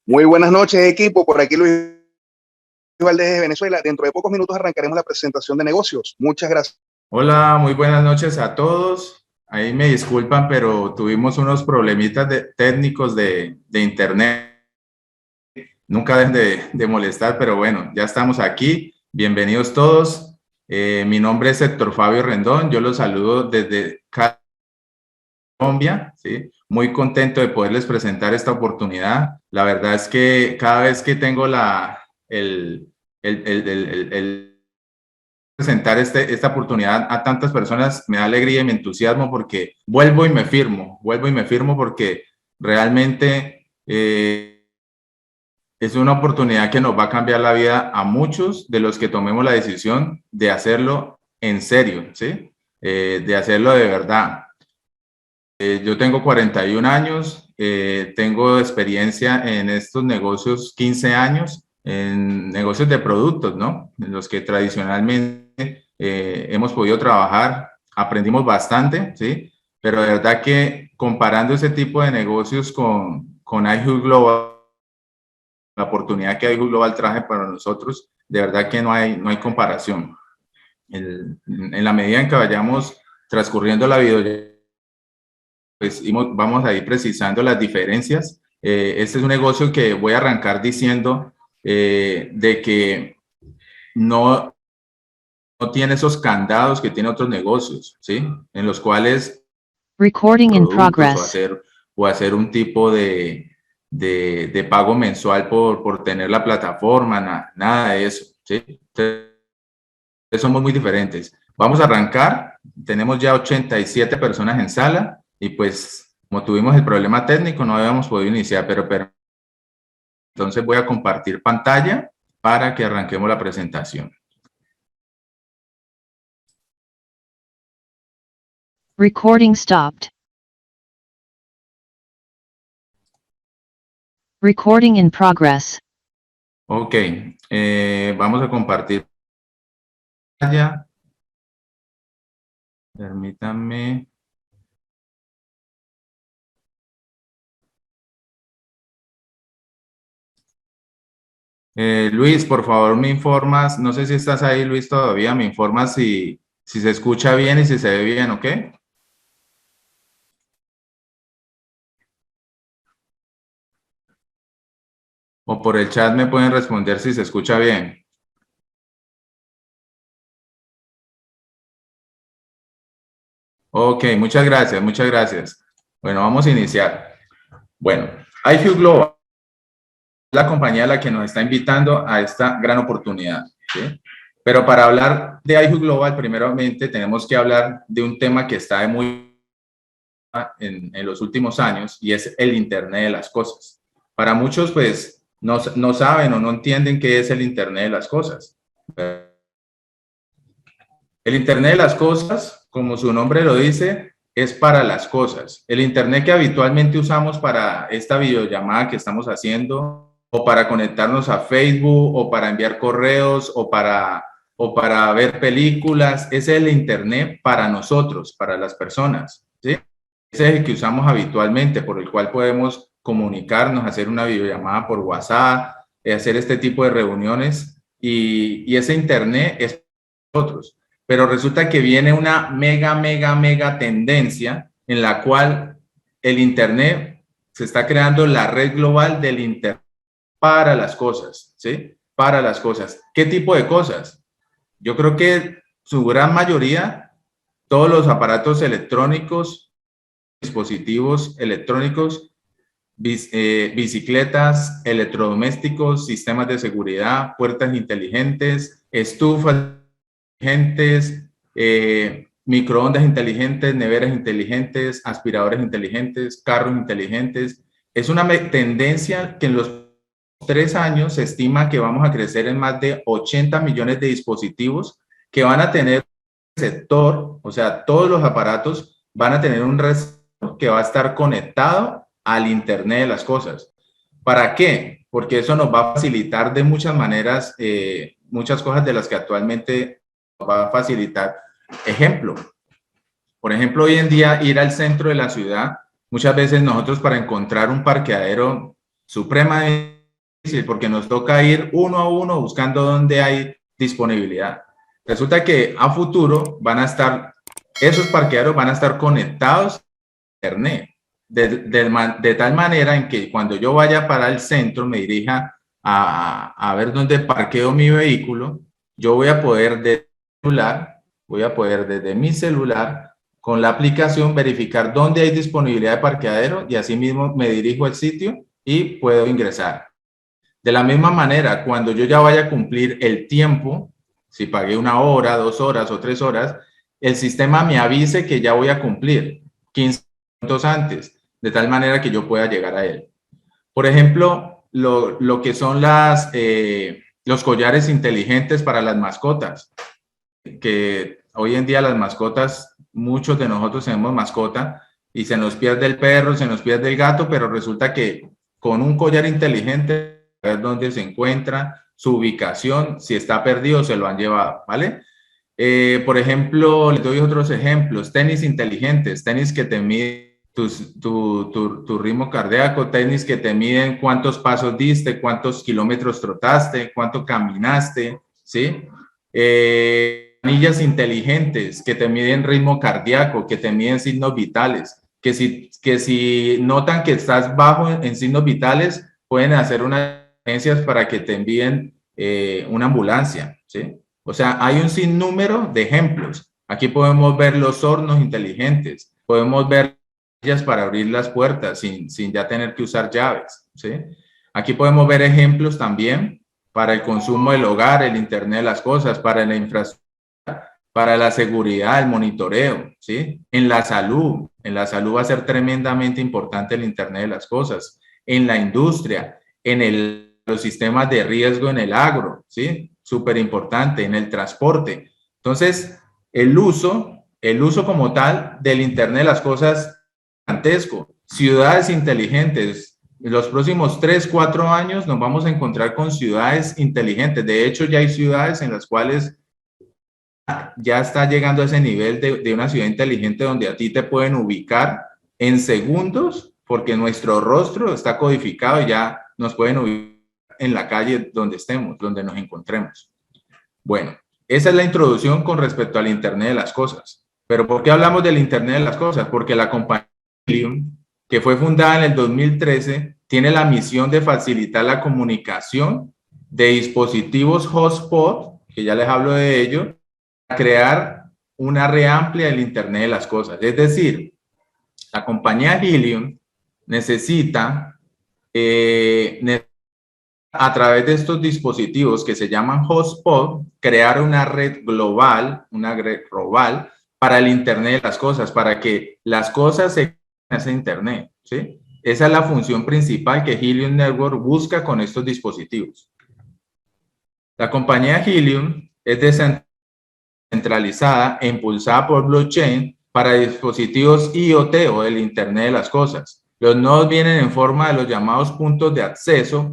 Muy buenas noches, equipo. Por aquí Luis Valdés de Venezuela. Dentro de pocos minutos arrancaremos la presentación de negocios. Muchas gracias. Hola, muy buenas noches a todos. Ahí me disculpan, pero tuvimos unos problemitas técnicos de internet. Nunca dejen de molestar, pero bueno, ya estamos aquí. Bienvenidos todos. Mi nombre es Héctor Fabio Rendón. Yo los saludo desde Colombia, ¿sí? Muy contento de poderles presentar esta oportunidad. La verdad es que cada vez que tengo el presentar esta oportunidad a tantas personas, me da alegría y me entusiasmo porque vuelvo y me firmo porque realmente es una oportunidad que nos va a cambiar la vida a muchos de los que tomemos la decisión de hacerlo en serio, ¿sí? De hacerlo de verdad. Yo tengo 41 años, tengo experiencia en estos negocios 15 años, en negocios de productos, ¿no? En los que tradicionalmente hemos podido trabajar, aprendimos bastante, ¿sí? Pero de verdad que comparando ese tipo de negocios con iHub Global, la oportunidad que iHub Global traje para nosotros, de verdad que no hay comparación. En la medida en que vayamos transcurriendo la videollamada, pues vamos a ir precisando las diferencias. Este es un negocio que voy a arrancar diciendo de que no tiene esos candados que tiene otros negocios, ¿sí? En los cuales Recording in progress. o hacer un tipo de pago mensual por tener la plataforma, nada de eso, ¿sí? Entonces, somos muy diferentes. Vamos a arrancar, tenemos ya 87 personas en sala y pues como tuvimos el problema técnico no habíamos podido iniciar, pero entonces voy a compartir pantalla para que arranquemos la presentación. Recording stopped. Recording in progress. Ok, vamos a compartir pantalla. Permítanme. Luis, por favor, me informas, no sé si estás ahí, Luis, todavía, me informas si se escucha bien y si se ve bien, ¿ok? O por el chat me pueden responder si se escucha bien. Ok, muchas gracias, muchas gracias. Bueno, vamos a iniciar. Bueno, iHub Global es la compañía a la que nos está invitando a esta gran oportunidad, ¿sí? Pero para hablar de iHub Global, primeramente tenemos que hablar de un tema que está muy en los últimos años y es el Internet de las cosas. Para muchos, pues, no saben o no entienden qué es el Internet de las cosas. El Internet de las cosas, como su nombre lo dice, es para las cosas. El Internet que habitualmente usamos para esta videollamada que estamos haciendo, o para conectarnos a Facebook, o para enviar correos, o para ver películas, ese es el Internet para nosotros, para las personas, ¿sí? Ese es el que usamos habitualmente, por el cual podemos comunicarnos, hacer una videollamada por WhatsApp, hacer este tipo de reuniones, y ese Internet es para nosotros. Pero resulta que viene una mega tendencia en la cual el Internet se está creando la red global del Internet para las cosas, ¿sí? Para las cosas. ¿Qué tipo de cosas? Yo creo que su gran mayoría, todos los aparatos electrónicos, dispositivos electrónicos, bicicletas, electrodomésticos, sistemas de seguridad, puertas inteligentes, estufas inteligentes, microondas inteligentes, neveras inteligentes, aspiradores inteligentes, carros inteligentes. Es una tendencia que en los 3 años se estima que vamos a crecer en más de 80 millones de dispositivos que van a tener receptor, o sea, todos los aparatos van a tener un receptor que va a estar conectado al Internet de las cosas. ¿Para qué? Porque eso nos va a facilitar de muchas maneras muchas cosas de las que actualmente nos va a facilitar. Ejemplo, por ejemplo, hoy en día ir al centro de la ciudad, muchas veces nosotros para encontrar un parqueadero supremamente porque nos toca ir uno a uno buscando dónde hay disponibilidad. Resulta que a futuro esos parqueaderos van a estar conectados a internet, de tal manera en que cuando yo vaya para el centro, me dirija a ver dónde parqueo mi vehículo, yo voy a poder desde mi celular, con la aplicación, verificar dónde hay disponibilidad de parqueadero y asimismo me dirijo al sitio y puedo ingresar. De la misma manera, cuando yo ya vaya a cumplir el tiempo, si pagué 1 hora, 2 horas o 3 horas, el sistema me avise que ya voy a cumplir 15 minutos antes, de tal manera que yo pueda llegar a él. Por ejemplo, lo que son los collares inteligentes para las mascotas, que hoy en día las mascotas, muchos de nosotros tenemos mascota y se nos pierde el perro, se nos pierde el gato, pero resulta que con un collar inteligente, ver dónde se encuentra, su ubicación, si está perdido, se lo han llevado, ¿vale? Por ejemplo, les doy otros ejemplos, tenis inteligentes, tenis que te miden tu ritmo cardíaco, tenis que te miden cuántos pasos diste, cuántos kilómetros trotaste, cuánto caminaste, ¿sí? Anillas inteligentes que te miden ritmo cardíaco, que te miden signos vitales, que si notan que estás bajo en signos vitales, pueden hacer unas emergencias para que te envíen una ambulancia, ¿sí? O sea, hay un sinnúmero de ejemplos. Aquí podemos ver los hornos inteligentes, podemos ver para abrir las puertas sin ya tener que usar llaves, ¿sí? Aquí podemos ver ejemplos también para el consumo del hogar, el Internet de las cosas, para la infraestructura, para la seguridad, el monitoreo, ¿sí? En la salud va a ser tremendamente importante el Internet de las cosas, en la industria, en los sistemas de riesgo en el agro, ¿sí? Súper importante, en el transporte. Entonces, el uso como tal del Internet de las cosas gigantesco. Ciudades inteligentes. En los próximos 3, 4 años nos vamos a encontrar con ciudades inteligentes. De hecho, ya hay ciudades en las cuales ya está llegando a ese nivel de una ciudad inteligente donde a ti te pueden ubicar en segundos porque nuestro rostro está codificado y ya nos pueden ubicar en la calle donde estemos, donde nos encontremos. Bueno, esa es la introducción con respecto al Internet de las cosas. Pero ¿por qué hablamos del Internet de las cosas? Porque la compañía Helium, que fue fundada en el 2013, tiene la misión de facilitar la comunicación de dispositivos hotspot, que ya les hablo de ello, para crear una red amplia del Internet de las cosas. Es decir, la compañía Helium necesita, a través de estos dispositivos que se llaman hotspot, crear una red global, para el Internet de las cosas, para que las cosas se ese Internet, ¿sí? Esa es la función principal que Helium Network busca con estos dispositivos. La compañía Helium es descentralizada e impulsada por blockchain para dispositivos IoT o el Internet de las cosas. Los nodos vienen en forma de los llamados puntos de acceso.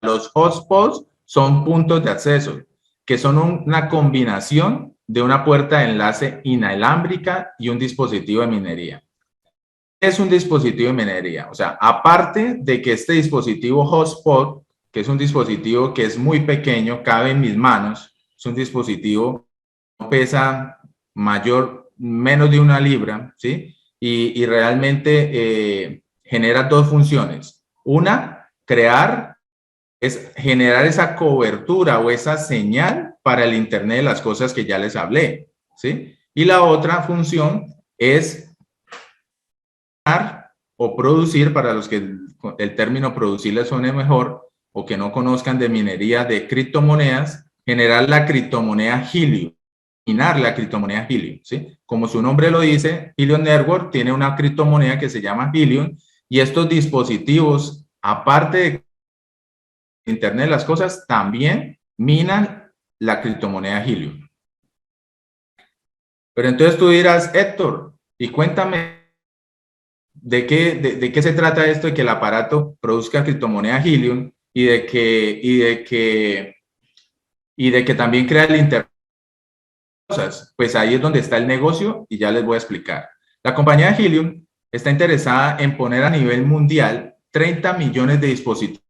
Los hotspots son puntos de acceso, que son una combinación de una puerta de enlace inalámbrica y un dispositivo de minería. Es un dispositivo de minería, o sea, aparte de que este dispositivo hotspot, que es un dispositivo que es muy pequeño, cabe en mis manos, es un dispositivo que pesa menos de 1 libra, ¿sí? Y realmente genera 2 funciones. Una, generar esa cobertura o esa señal para el Internet de las cosas que ya les hablé, ¿sí? Y la otra función es o producir, para los que el término producir les suene mejor o que no conozcan de minería de criptomonedas, generar la criptomoneda Helium, minar la criptomoneda Helium, ¿sí? Como su nombre lo dice, Helium Network tiene una criptomoneda que se llama Helium y estos dispositivos, aparte de Internet de las cosas, también minan la criptomoneda Helium. Pero entonces tú dirás, Héctor, y cuéntame, ¿de qué se trata esto de que el aparato produzca criptomoneda Helium y de que también crea el Internet de las cosas? Pues ahí es donde está el negocio y ya les voy a explicar. La compañía Helium está interesada en poner a nivel mundial 30 millones de dispositivos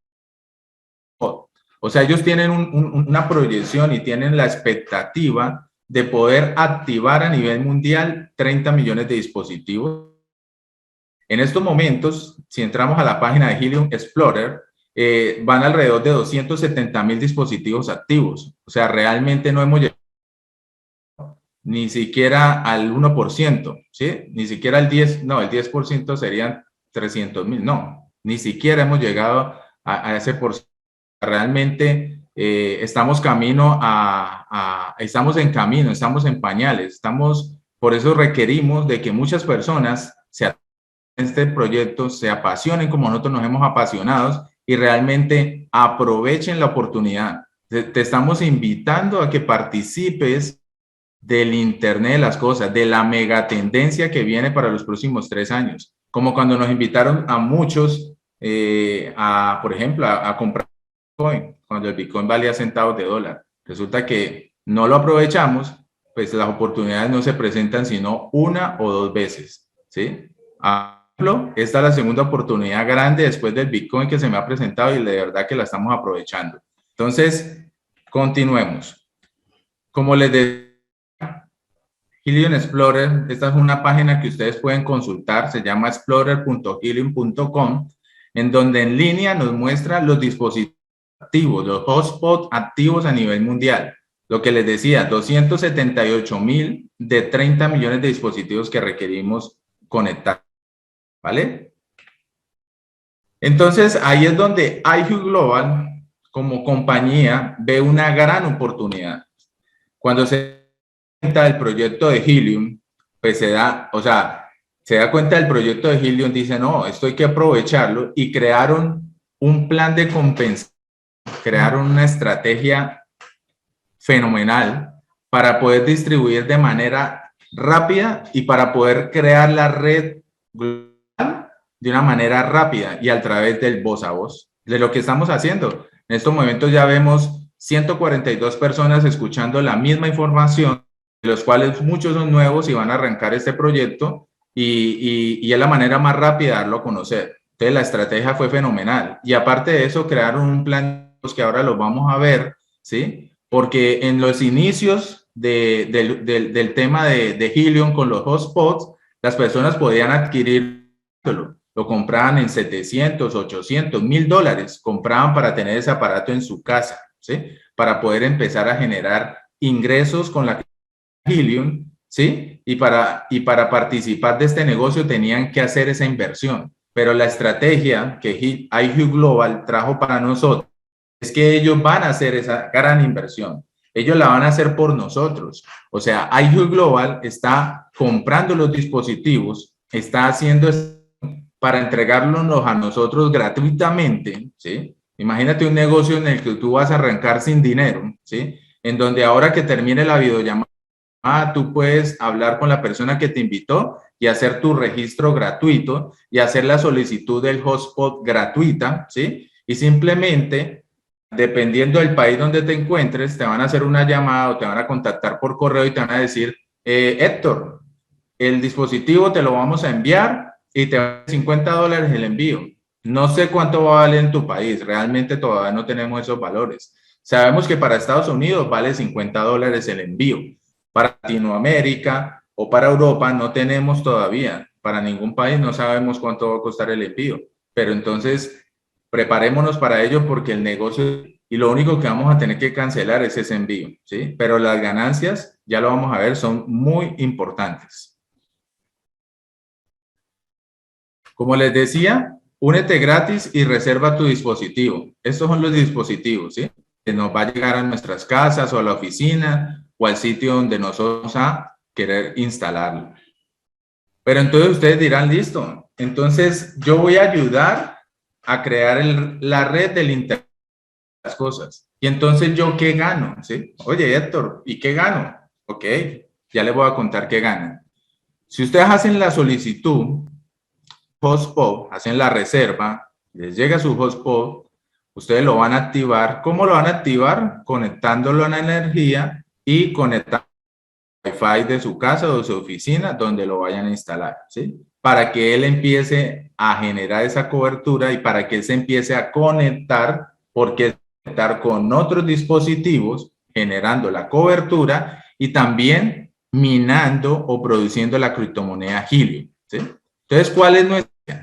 O sea, ellos tienen una proyección y tienen la expectativa de poder activar a nivel mundial 30 millones de dispositivos. En estos momentos, si entramos a la página de Helium Explorer, van alrededor de 270.000 dispositivos activos. O sea, realmente no hemos llegado ni siquiera al 1%, ¿sí? Ni siquiera al 10%, no, el 10% serían 300.000, no, ni siquiera hemos llegado a ese porcentaje. Realmente estamos estamos en camino, estamos en pañales, por eso requerimos de que muchas personas se atiendan a este proyecto, se apasionen como nosotros nos hemos apasionado y realmente aprovechen la oportunidad. Te estamos invitando a que participes del Internet de las cosas, de la megatendencia que viene para los próximos 3 años. Como cuando nos invitaron a muchos, por ejemplo, a comprar Bitcoin, cuando el Bitcoin valía centavos de dólar. Resulta que no lo aprovechamos, pues las oportunidades no se presentan sino 1 o 2 veces, ¿sí? Esta es la segunda oportunidad grande después del Bitcoin que se me ha presentado y de verdad que la estamos aprovechando. Entonces, continuemos. Como les decía, Helium Explorer, esta es una página que ustedes pueden consultar, se llama explorer.helium.com, en donde en línea nos muestra los dispositivos activos, los hotspots activos a nivel mundial. Lo que les decía, 278.000 de 30 millones de dispositivos que requerimos conectar, ¿vale? Entonces, ahí es donde iHub Global, como compañía, ve una gran oportunidad. Cuando se del proyecto de Helium, pues se da cuenta del proyecto de Helium, dice, no, esto hay que aprovecharlo y crearon un plan de compensación, crearon una estrategia fenomenal para poder distribuir de manera rápida y para poder crear la red global de una manera rápida y a través del voz a voz, de lo que estamos haciendo. En estos momentos ya vemos 142 personas escuchando la misma información, de los cuales muchos son nuevos y van a arrancar este proyecto y es la manera más rápida de darlo a conocer. Entonces la estrategia fue fenomenal y aparte de eso crearon un plan que ahora lo vamos a ver, ¿sí? Porque en los inicios del tema de Helium con los hotspots, las personas podían adquirirlo, lo compraban en 700, 800, $1,000, compraban para tener ese aparato en su casa, ¿sí? Para poder empezar a generar ingresos con la Helium, ¿sí? Y para participar de este negocio tenían que hacer esa inversión. Pero la estrategia que iHub Global trajo para nosotros es que ellos van a hacer esa gran inversión. Ellos la van a hacer por nosotros. O sea, iHub Global está comprando los dispositivos, está haciendo para entregárnoslos a nosotros gratuitamente, ¿sí? Imagínate un negocio en el que tú vas a arrancar sin dinero, ¿sí? En donde ahora que termine la videollamada, tú puedes hablar con la persona que te invitó y hacer tu registro gratuito y hacer la solicitud del hotspot gratuita, ¿sí? Y simplemente, dependiendo del país donde te encuentres, te van a hacer una llamada o te van a contactar por correo y te van a decir, Héctor, el dispositivo te lo vamos a enviar y te vale $50 el envío. No sé cuánto va a valer en tu país, realmente todavía no tenemos esos valores. Sabemos que para Estados Unidos vale $50 el envío. Para Latinoamérica o para Europa no tenemos todavía. Para ningún país no sabemos cuánto va a costar el envío. Pero entonces preparémonos para ello porque el negocio y lo único que vamos a tener que cancelar es ese envío, ¿sí? Pero las ganancias, ya lo vamos a ver, son muy importantes. Como les decía, únete gratis y reserva tu dispositivo. Estos son los dispositivos, ¿sí? Que nos va a llegar a nuestras casas o a la oficina o al sitio donde nosotros vamos a querer instalarlo. Pero entonces ustedes dirán, listo, entonces yo voy a ayudar a crear la red del Internet de las cosas. Y entonces yo, ¿qué gano? ¿Sí? Oye, Héctor, ¿y qué gano? Ok, ya les voy a contar qué ganan. Si ustedes hacen la solicitud, hotspot, hacen la reserva, les llega su hotspot, ustedes lo van a activar. ¿Cómo lo van a activar? Conectándolo a la energía y conectando el Wi-Fi de su casa o de su oficina donde lo vayan a instalar, ¿sí? Para que él empiece a generar esa cobertura y para que él se empiece a conectar porque conectar con otros dispositivos, generando la cobertura y también minando o produciendo la criptomoneda Helium, ¿sí? Entonces, ¿cuál es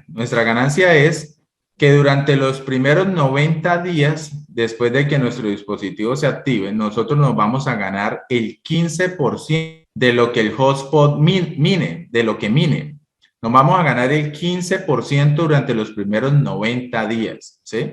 nuestra ganancia? Es que durante los primeros 90 días, después de que nuestro dispositivo se active, nosotros nos vamos a ganar el 15% de lo que el hotspot mine, de lo que mine. Nos vamos a ganar el 15% durante los primeros 90 días, ¿sí?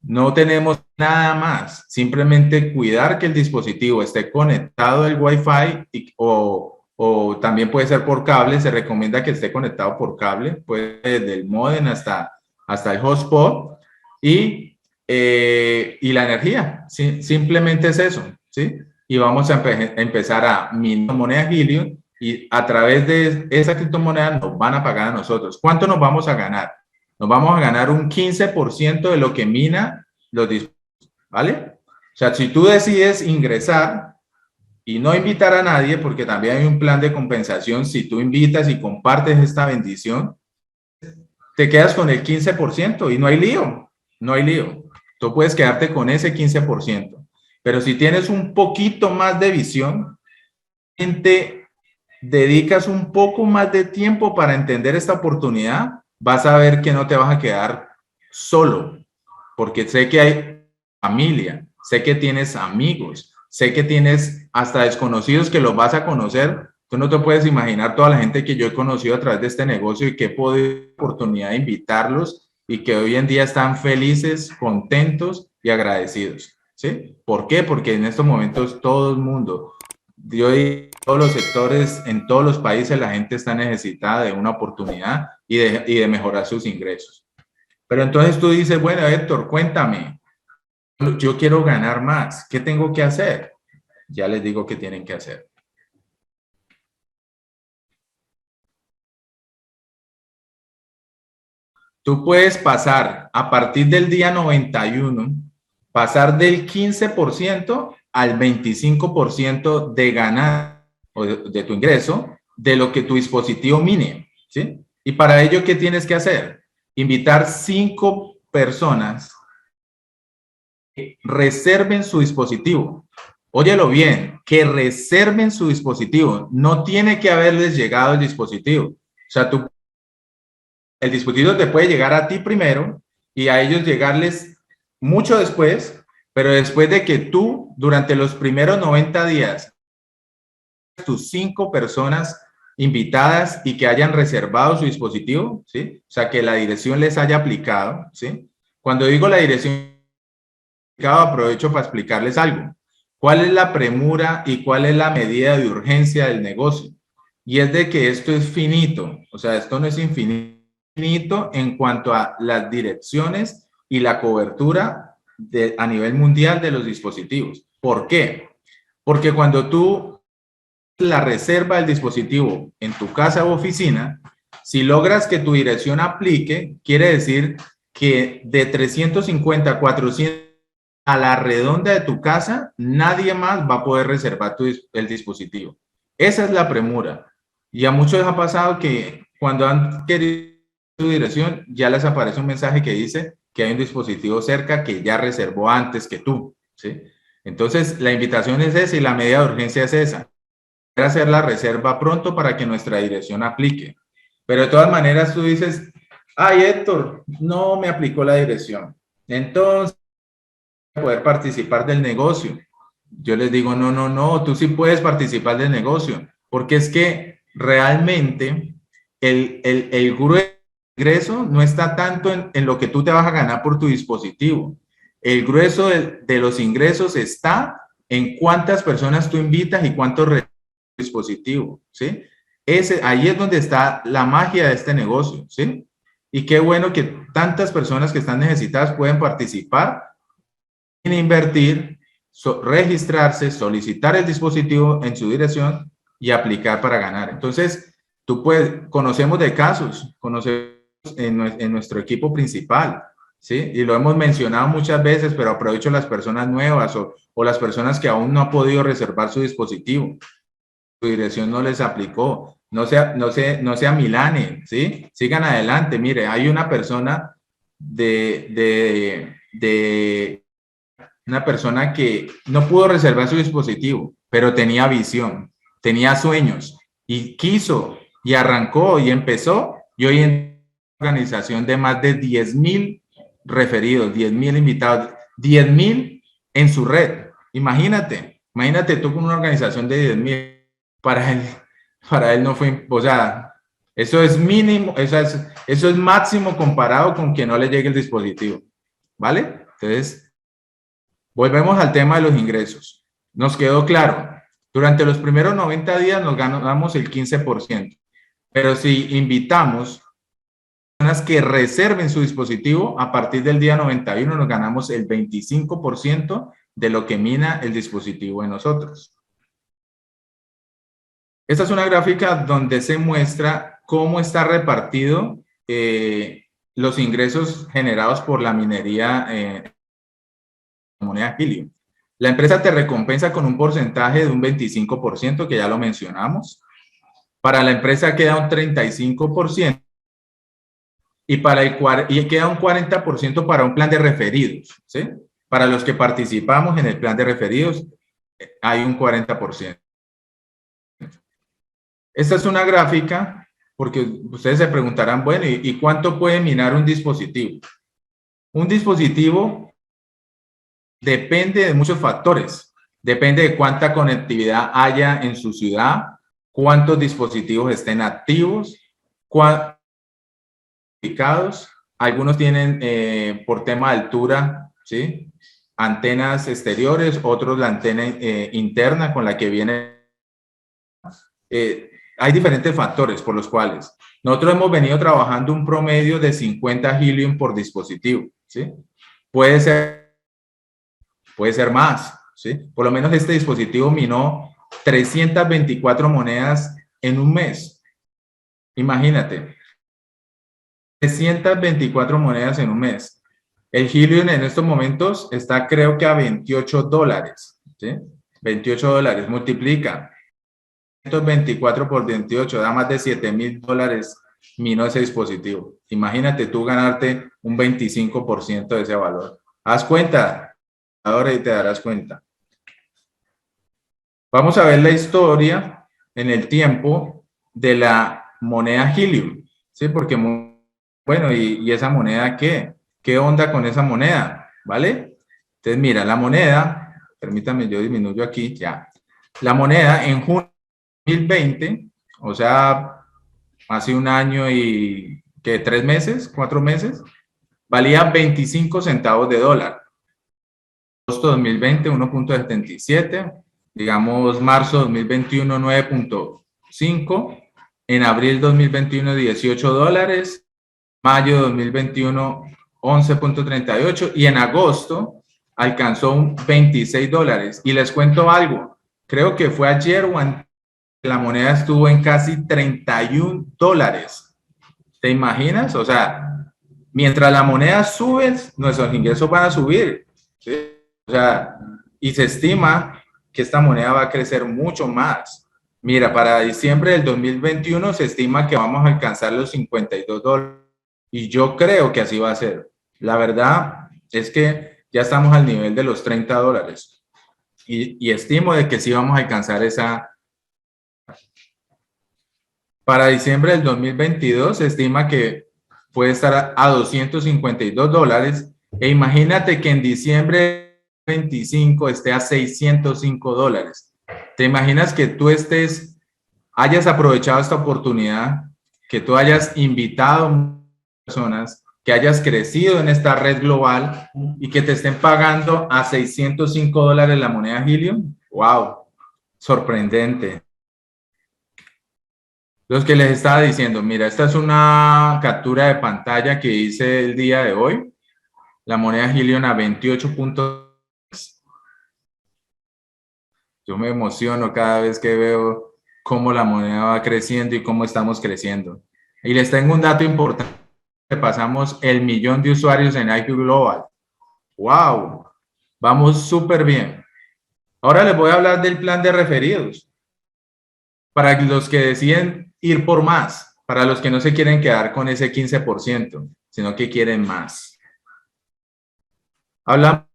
No tenemos nada más, simplemente cuidar que el dispositivo esté conectado al Wi-Fi o también puede ser por cable. Se recomienda que esté conectado por cable, pues desde el módem hasta el hotspot y la energía. ¿Sí? Simplemente es eso, ¿sí? Y vamos a empezar a minar moneda Helium y a través de esa criptomoneda nos van a pagar a nosotros. ¿Cuánto nos vamos a ganar? Nos vamos a ganar un 15% de lo que mina los dispositivos, ¿vale? O sea, si tú decides ingresar y no invitar a nadie, porque también hay un plan de compensación, si tú invitas y compartes esta bendición, te quedas con el 15% y no hay lío, no hay lío. Tú puedes quedarte con ese 15%, pero si tienes un poquito más de visión, te dedicas un poco más de tiempo para entender esta oportunidad, vas a ver que no te vas a quedar solo, porque sé que hay familia, sé que tienes amigos, sé que tienes hasta desconocidos que los vas a conocer. Tú no te puedes imaginar toda la gente que yo he conocido a través de este negocio y que he podido oportunidad de invitarlos y que hoy en día están felices, contentos y agradecidos, ¿sí? ¿Por qué? Porque en estos momentos todo el mundo, todos los sectores, en todos los países, la gente está necesitada de una oportunidad y de mejorar sus ingresos. Pero entonces tú dices, bueno, Héctor, cuéntame, yo quiero ganar más, ¿qué tengo que hacer? Ya les digo qué tienen que hacer. Tú puedes pasar a partir del día 91, pasar del 15% al 25% de ganar o de tu ingreso de lo que tu dispositivo mine, ¿sí? Y para ello, ¿qué tienes que hacer? Invitar 5 personas que reserven su dispositivo. Óyelo bien, que reserven su dispositivo. No tiene que haberles llegado el dispositivo. O sea, el dispositivo te puede llegar a ti primero y a ellos llegarles mucho después, pero después de que tú, durante los primeros 90 días, tus 5 personas invitadas y que hayan reservado su dispositivo, ¿sí? O sea, que la dirección les haya aplicado, ¿sí? Cuando digo la dirección, aprovecho para explicarles algo. ¿Cuál es la premura y cuál es la medida de urgencia del negocio? Y es de que esto es finito, o sea, esto no es infinito en cuanto a las direcciones y la cobertura a nivel mundial de los dispositivos. ¿Por qué? Porque cuando tú la reserva del dispositivo en tu casa u oficina, si logras que tu dirección aplique, quiere decir que de 350 a 400 a la redonda de tu casa, nadie más va a poder reservar el dispositivo. Esa es la premura. Y a muchos les ha pasado que cuando han querido su dirección, ya les aparece un mensaje que dice que hay un dispositivo cerca que ya reservó antes que tú, ¿sí? Entonces, la invitación es esa y la medida de urgencia es esa. Hacer la reserva pronto para que nuestra dirección aplique. Pero de todas maneras tú dices, ay, Héctor, no me aplicó la dirección. Entonces, poder participar del negocio. Yo les digo, no, tú sí puedes participar del negocio, porque es que realmente el grueso ingreso no está tanto en lo que tú te vas a ganar por tu dispositivo. El grueso de los ingresos está en cuántas personas tú invitas y cuántos dispositivo, ¿sí? Ahí es donde está la magia de este negocio, ¿sí? Y qué bueno que tantas personas que están necesitadas pueden participar, invertir, registrarse, solicitar el dispositivo en su dirección y aplicar para ganar. Entonces, conocemos de casos, conocemos en nuestro equipo principal, ¿sí? Y lo hemos mencionado muchas veces, pero aprovecho las personas nuevas o las personas que aún no han podido reservar su dispositivo. Su dirección no les aplicó, no se amilanen, ¿sí? Sigan adelante. Mire, hay una persona de una persona que no pudo reservar su dispositivo, pero tenía visión, tenía sueños y quiso y arrancó y empezó, y hoy en una organización de más de 10.000 referidos, 10.000 invitados, 10.000 en su red. Imagínate tú con una organización de 10.000, para él no fue, o sea, eso es mínimo, eso es máximo comparado con que no le llegue el dispositivo, ¿vale? Entonces, volvemos al tema de los ingresos. Nos quedó claro, durante los primeros 90 días nos ganamos el 15%, pero si invitamos personas que reserven su dispositivo, a partir del día 91 nos ganamos el 25% de lo que mina el dispositivo de nosotros. Esta es una gráfica donde se muestra cómo está repartido los ingresos generados por la minería moneda Helium. La empresa te recompensa con un porcentaje de un 25%, que ya lo mencionamos. Para la empresa queda un 35%. Y queda un 40% para un plan de referidos, ¿sí? Para los que participamos en el plan de referidos, hay un 40%. Esta es una gráfica, porque ustedes se preguntarán, bueno, ¿y cuánto puede minar un dispositivo? Un dispositivo depende de muchos factores. Depende de cuánta conectividad haya en su ciudad, cuántos dispositivos estén activos, cuántos ubicados. Algunos tienen por tema de altura, ¿sí?, antenas exteriores, otros la antena interna con la que viene. Hay diferentes factores por los cuales nosotros hemos venido trabajando un promedio de 50 Helium por dispositivo, ¿sí? Puede ser más, ¿sí? Por lo menos este dispositivo minó 324 monedas en un mes. Imagínate, 324 monedas en un mes. El Helium en estos momentos está, creo que a $28, ¿sí? $28, multiplica 124 por 28, da más de $7.000 minó ese dispositivo. Imagínate tú ganarte un 25% de ese valor. Haz cuenta, ahora y te darás cuenta. Vamos a ver la historia en el tiempo de la moneda Helium, ¿sí? Porque, bueno, ¿y esa moneda qué? ¿Qué onda con esa moneda? ¿Vale? Entonces, mira, la moneda, permítame, yo disminuyo aquí, ya. La moneda en junio 2020, o sea, hace un año y, ¿qué? 3 meses, 4 meses, valía 25 centavos de dólar. Agosto 2020, 1.77, digamos, marzo 2021, 9.5, en abril 2021, $18, mayo 2021, 11.38, y en agosto alcanzó un $26. Y les cuento algo, creo que fue ayer o antes, la moneda estuvo en casi $31. ¿Te imaginas? O sea, mientras la moneda sube, nuestros ingresos van a subir, ¿sí? O sea, y se estima que esta moneda va a crecer mucho más. Mira, para diciembre del 2021 se estima que vamos a alcanzar los $52. Y yo creo que así va a ser. La verdad es que ya estamos al nivel de los $30. Y estimo de que sí vamos a alcanzar esa. Para diciembre del 2022 se estima que puede estar a $252. E imagínate que en diciembre 25 esté a $605. ¿Te imaginas que tú hayas aprovechado esta oportunidad, que tú hayas invitado personas, que hayas crecido en esta red global y que te estén pagando a $605 la moneda Helium? ¡Wow! Sorprendente. Los que les estaba diciendo, mira, esta es una captura de pantalla que hice el día de hoy. La moneda Helium a 28. Yo me emociono cada vez que veo cómo la moneda va creciendo y cómo estamos creciendo. Y les tengo un dato importante. Pasamos el 1.000.000 de usuarios en IQ Global. ¡Wow! Vamos súper bien. Ahora les voy a hablar del plan de referidos. Para los que deciden ir por más, para los que no se quieren quedar con ese 15%, sino que quieren más. Hablamos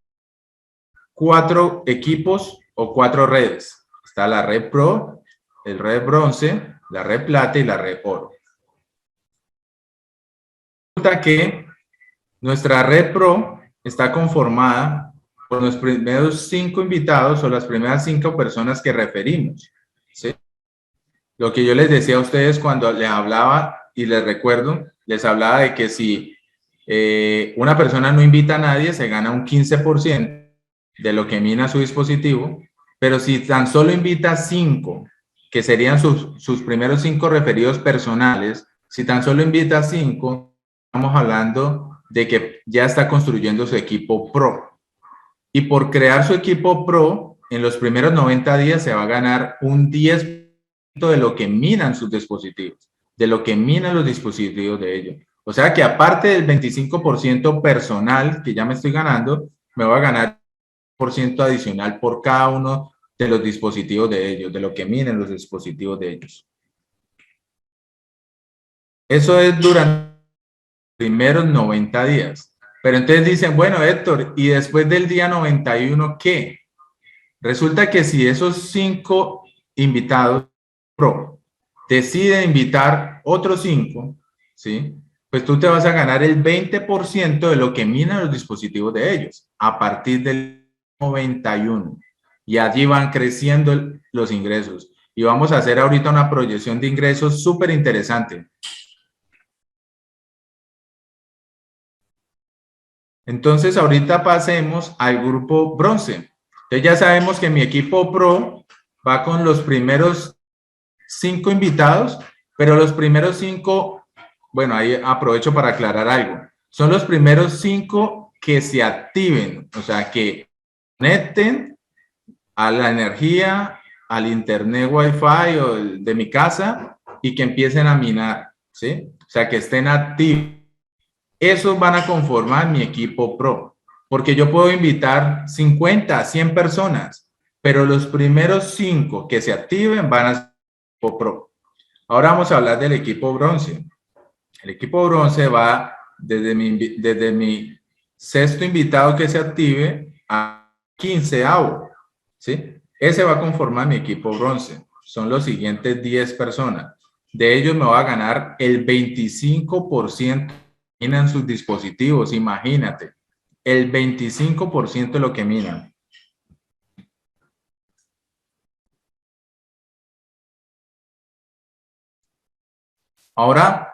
4 equipos o 4 redes. Está la red Pro, el red Bronce, la red Plata y la red Oro. Resulta que nuestra red Pro está conformada por los primeros 5 invitados o las primeras 5 personas que referimos, ¿sí? Lo que yo les decía a ustedes cuando les hablaba, y les recuerdo, les hablaba de que si una persona no invita a nadie, se gana un 15% de lo que mina su dispositivo, pero si tan solo invita a 5, que serían sus primeros 5 referidos personales, si tan solo invita a 5, estamos hablando de que ya está construyendo su equipo Pro. Y por crear su equipo Pro, en los primeros 90 días se va a ganar un 10% de lo que minan sus dispositivos, de lo que minan los dispositivos de ellos. O sea que aparte del 25% personal que ya me estoy ganando, me voy a ganar un 10% adicional por cada uno de los dispositivos de ellos, de lo que minan los dispositivos de ellos. Eso es durante los primeros 90 días. Pero entonces dicen, bueno, Héctor, ¿y después del día 91 qué? Resulta que si esos 5 invitados Pro deciden invitar otros 5, ¿sí? Pues tú te vas a ganar el 20% de lo que minan los dispositivos de ellos a partir del 91. Y allí van creciendo los ingresos. Y vamos a hacer ahorita una proyección de ingresos súper interesante. Entonces, ahorita pasemos al grupo bronce. Entonces, ya sabemos que mi equipo Pro va con los primeros 5 invitados, pero los primeros 5, bueno, ahí aprovecho para aclarar algo. Son los primeros 5 que se activen, o sea, que conecten a la energía, al internet Wi-Fi o de mi casa y que empiecen a minar, ¿sí? O sea, que estén activos. Esos van a conformar mi equipo Pro, porque yo puedo invitar 50, 100 personas, pero los primeros 5 que se activen van a ser equipo Pro. Ahora vamos a hablar del equipo bronce. El equipo bronce va desde mi sexto invitado que se active a 15avo, ¿sí? Ese va a conformar mi equipo bronce. Son los siguientes 10 personas. De ellos me va a ganar el 25% minan sus dispositivos, imagínate. El 25% de lo que minan. Ahora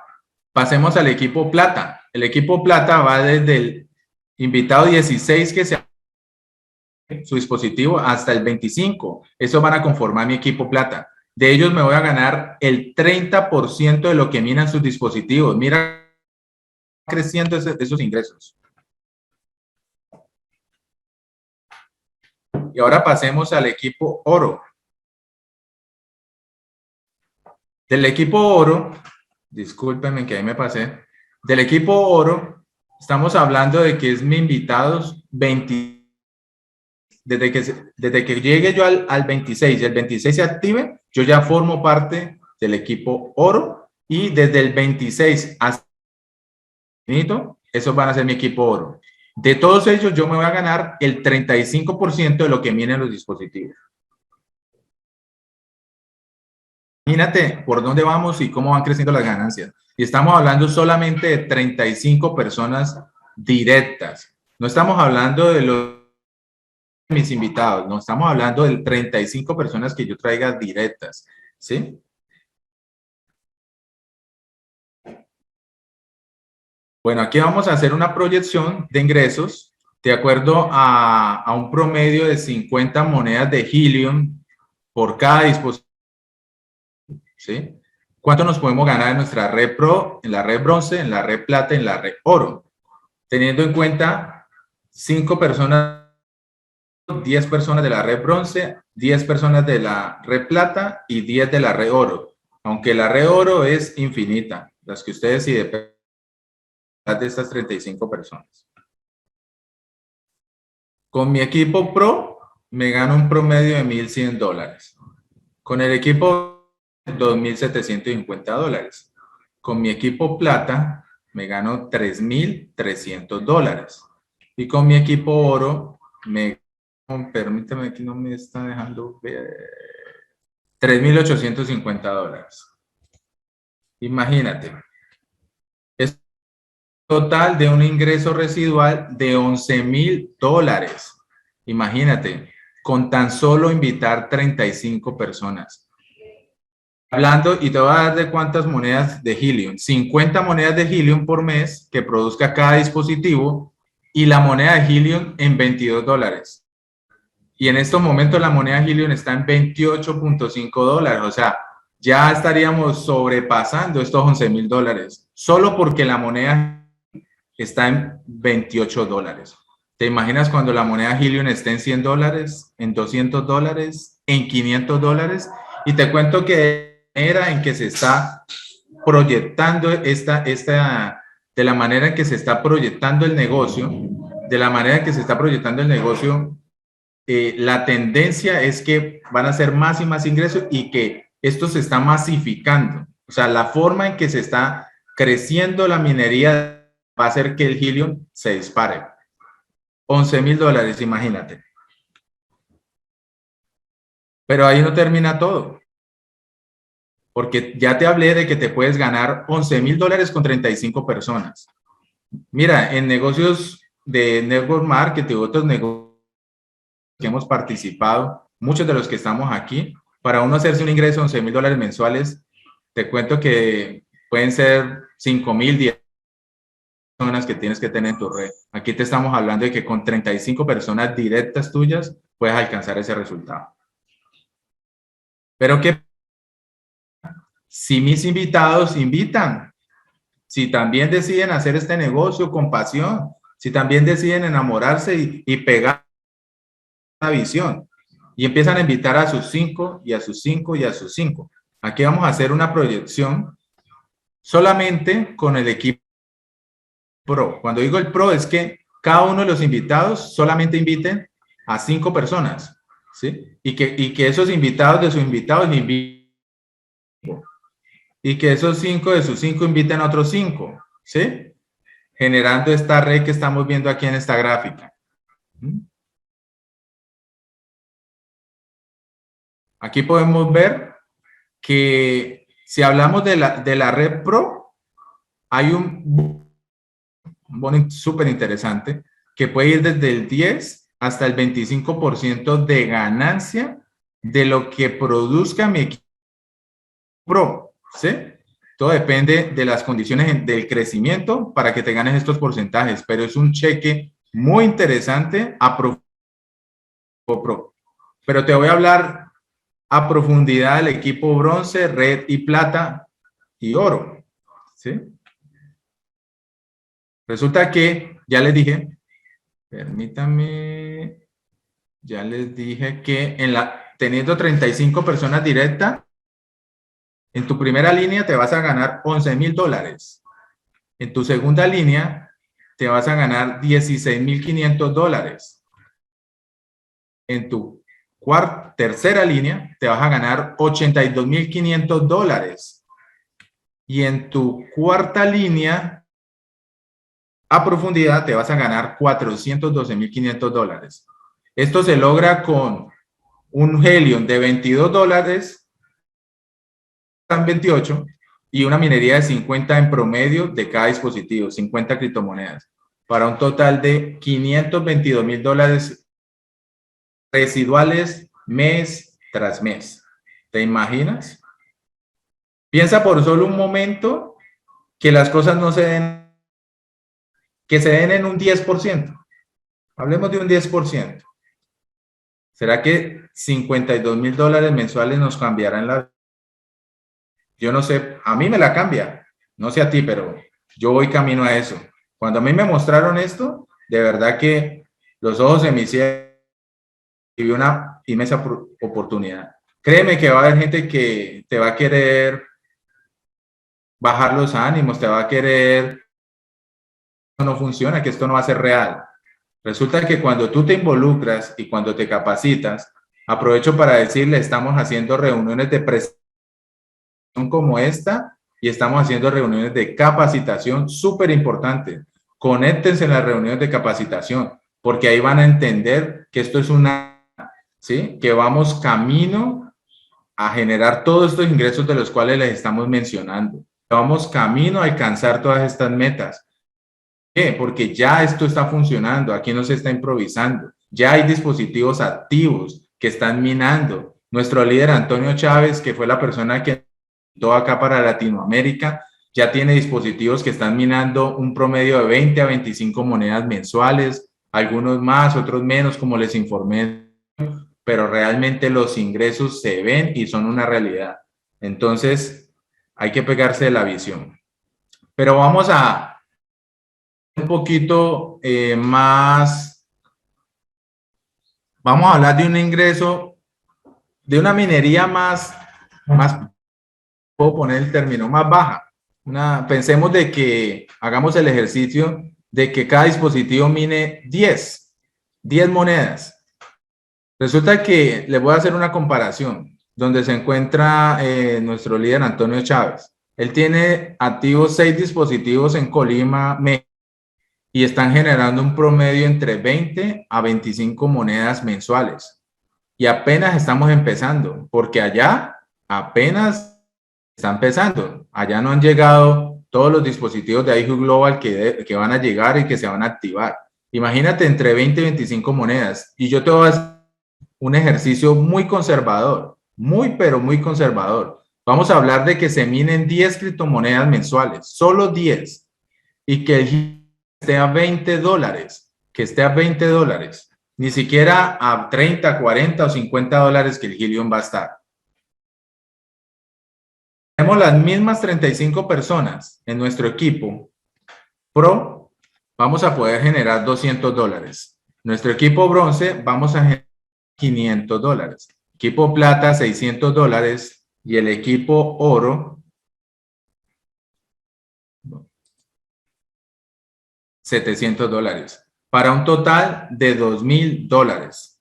pasemos al equipo plata. El equipo plata va desde el invitado 16 que se su dispositivo hasta el 25. Eso van a conformar mi equipo plata. De ellos me voy a ganar el 30% de lo que minan sus dispositivos. Mira, creciendo esos ingresos. Y ahora pasemos al equipo oro. Del equipo oro, discúlpenme que ahí me pasé. Del equipo oro, estamos hablando de que es mi invitados 20. Desde que llegue yo al 26 y el 26 se active, yo ya formo parte del equipo oro y desde el 26 hasta el infinito, esos van a ser mi equipo oro. De todos ellos, yo me voy a ganar el 35% de lo que miren los dispositivos. Imagínate por dónde vamos y cómo van creciendo las ganancias. Y estamos hablando solamente de 35 personas directas. No estamos hablando de mis invitados, no estamos hablando de 35 personas que yo traiga directas, ¿sí? Bueno, aquí vamos a hacer una proyección de ingresos de acuerdo a un promedio de 50 monedas de Helium por cada dispositivo, ¿sí? ¿Cuánto nos podemos ganar en nuestra red Pro, en la red bronce, en la red plata, en la red oro? Teniendo en cuenta 5 personas, 10 personas de la red bronce, 10 personas de la red plata y 10 de la red oro. Aunque la red oro es infinita, las que ustedes sí dependen de estas 35 personas. Con mi equipo Pro me gano un promedio de $1,100. Con el equipo $2,750. Con mi equipo plata me gano $3,300. Y con mi equipo oro me permítame que no me está dejando ver. $3,850. Imagínate. Es total de un ingreso residual de $11,000. Imagínate, con tan solo invitar 35 personas. Hablando, y te voy a dar de cuántas monedas de Helium. 50 monedas de Helium por mes que produzca cada dispositivo y la moneda de Helium en $22. Y en estos momentos la moneda Helium está en $28.5. O sea, ya estaríamos sobrepasando estos $11,000 solo porque la moneda está en $28. ¿Te imaginas cuando la moneda Helium esté en $100, en $200, en $500? Y te cuento que de la manera en que se está proyectando de la manera en que se está proyectando el negocio, la tendencia es que van a ser más y más ingresos y que esto se está masificando. O sea, la forma en que se está creciendo la minería va a hacer que el Helium se dispare. $11,000, imagínate. Pero ahí no termina todo. Porque ya te hablé de que te puedes ganar $11,000 con 35 personas. Mira, en negocios de network marketing, otros negocios que hemos participado, muchos de los que estamos aquí, para uno hacerse un ingreso de $11,000 mensuales, te cuento que pueden ser 5,000, 10 personas que tienes que tener en tu red. Aquí te estamos hablando de que con 35 personas directas tuyas puedes alcanzar ese resultado. Pero ¿qué? Si mis invitados invitan, si también deciden hacer este negocio con pasión, si también deciden enamorarse y pegar la visión y empiezan a invitar a sus 5 y a sus 5 y a sus 5. Aquí vamos a hacer una proyección solamente con el equipo Pro. Cuando digo el Pro es que cada uno de los invitados solamente inviten a 5 personas, ¿sí? Y que esos invitados de sus invitados le inviten. Y que esos 5 de sus 5 inviten a otros 5, ¿sí? Generando esta red que estamos viendo aquí en esta gráfica. Aquí podemos ver que si hablamos de la red Pro, hay un bono súper interesante que puede ir desde el 10 hasta el 25% de ganancia de lo que produzca mi equipo Pro, ¿sí? Todo depende de las condiciones del crecimiento para que te ganes estos porcentajes, pero es un cheque muy interesante a Pro. Pero te voy a hablar a profundidad del equipo bronce, red y plata y oro, ¿sí? Resulta que, ya les dije, permítame, ya les dije que teniendo 35 personas directas, en tu primera línea te vas a ganar $11,000. En tu segunda línea te vas a ganar $16,500. En tu tercera línea te vas a ganar $82,500. Y en tu cuarta línea a profundidad te vas a ganar $412,500. Esto se logra con un Helium de $22, están 28, y una minería de 50 en promedio de cada dispositivo, 50 criptomonedas, para un total de $522,000 residuales mes tras mes. ¿Te imaginas? Piensa por solo un momento que las cosas no se den, que se den en un 10%. Hablemos de un 10%. ¿Será que $52,000 mensuales nos cambiarán la vida? Yo no sé, a mí me la cambia, no sé a ti, pero yo voy camino a eso. Cuando a mí me mostraron esto, de verdad que los ojos se me hicieron y vi una inmensa oportunidad. Créeme que va a haber gente que te va a querer bajar los ánimos, te va a querer, no funciona, que esto no va a ser real. Resulta que cuando tú te involucras y cuando te capacitas, aprovecho para decirle, estamos haciendo reuniones de presentación como esta y estamos haciendo reuniones de capacitación súper importantes. Conéctense en las reuniones de capacitación porque ahí van a entender que esto es una ¿sí? Que vamos camino a generar todos estos ingresos de los cuales les estamos mencionando. Vamos camino a alcanzar todas estas metas. ¿Por qué? Porque ya esto está funcionando, aquí no se está improvisando. Ya hay dispositivos activos que están minando. Nuestro líder Antonio Chávez, que fue la persona que invitó acá para Latinoamérica, ya tiene dispositivos que están minando un promedio de 20 a 25 monedas mensuales, algunos más, otros menos, como les informé, pero realmente los ingresos se ven y son una realidad. Entonces, hay que pegarse de la visión. Pero vamos a un poquito más, vamos a hablar de un ingreso, de una minería más, puedo poner el término, más baja. Pensemos de que hagamos el ejercicio de que cada dispositivo mine 10 monedas. Resulta que les voy a hacer una comparación donde se encuentra nuestro líder Antonio Chávez. Él tiene activos 6 dispositivos en Colima, México, y están generando un promedio entre 20 a 25 monedas mensuales. Y apenas estamos empezando, porque allá apenas está empezando. Allá no han llegado todos los dispositivos de iHub Global que van a llegar y que se van a activar. Imagínate entre 20 y 25 monedas. Y yo te voy a hacer un ejercicio muy conservador, pero muy conservador. Vamos a hablar de que se minen 10 criptomonedas mensuales, solo 10, y que el esté a $20, que esté a $20, ni siquiera a 30, 40 o $50 que el Helium va a estar. Tenemos las mismas 35 personas en nuestro equipo Pro, vamos a poder generar $200. Nuestro equipo Bronce, vamos a generar $500. Equipo Plata, $600. Y el equipo Oro, $700. Para un total de $2,000.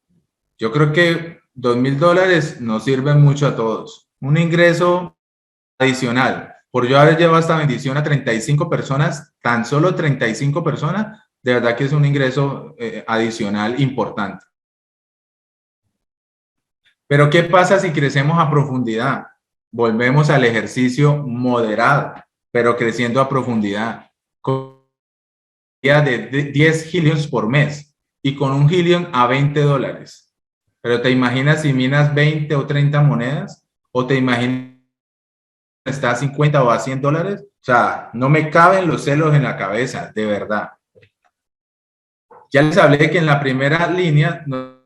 Yo creo que $2,000 nos sirven mucho a todos. Un ingreso adicional. Por yo haber llevado esta bendición a 35 personas, tan solo 35 personas, de verdad que es un ingreso adicional importante. Pero ¿qué pasa si crecemos a profundidad? Volvemos al ejercicio moderado, pero creciendo a profundidad. Con de 10 Heliums por mes y con un Helium a $20. Pero ¿te imaginas si minas 20 o 30 monedas? ¿O te imaginas está a 50 o a $100? O sea, no me caben los celos en la cabeza, de verdad. Ya les hablé que en la primera línea nos